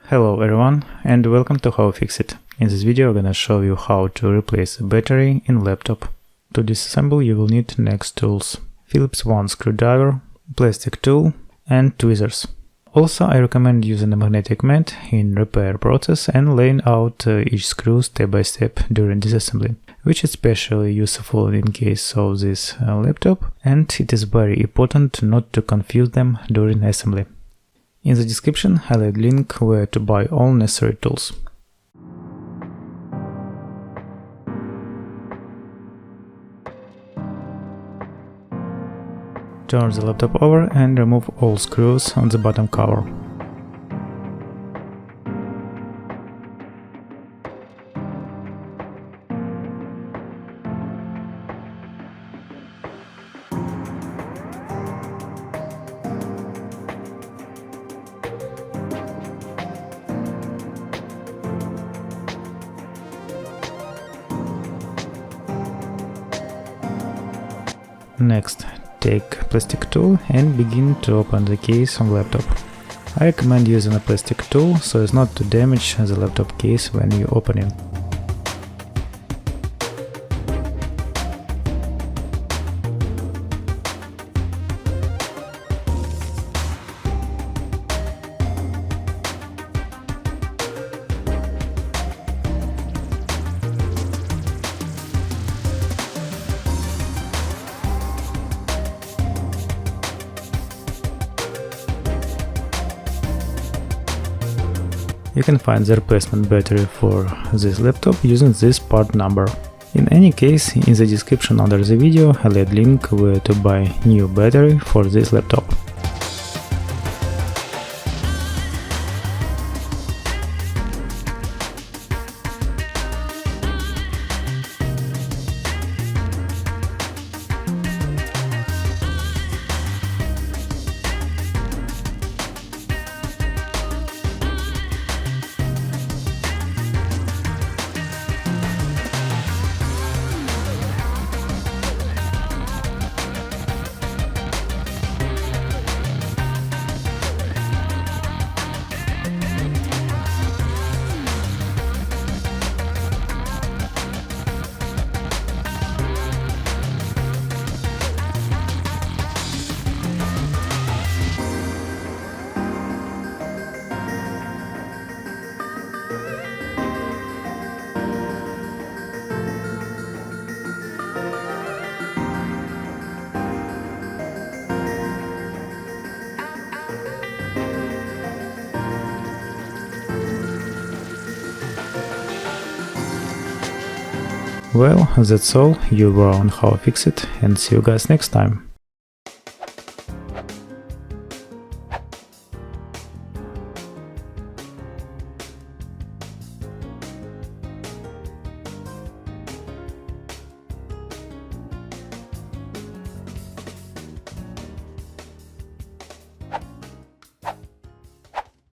Hello everyone and welcome to HowFixIT. In this video I'm gonna show you how to replace a battery in laptop. To disassemble you will need next tools: Phillips 1 screwdriver, plastic tool and tweezers. Also I recommend using a magnetic mat in repair process and laying out each screw step by step during disassembly, which is especially useful in case of this laptop, and it is very important not to confuse them during assembly. In the description I'll add link where to buy all necessary tools. Turn the laptop over and remove all screws on the bottom cover. Next, take plastic tool and begin to open the case on laptop. I recommend using a plastic tool so as not to damage the laptop case when you open it. You can find the replacement battery for this laptop using this part number. In any case, in the description under the video I'll add link where to buy new battery for this laptop. Well, that's all. You were on HowFixIT, and see you guys next time.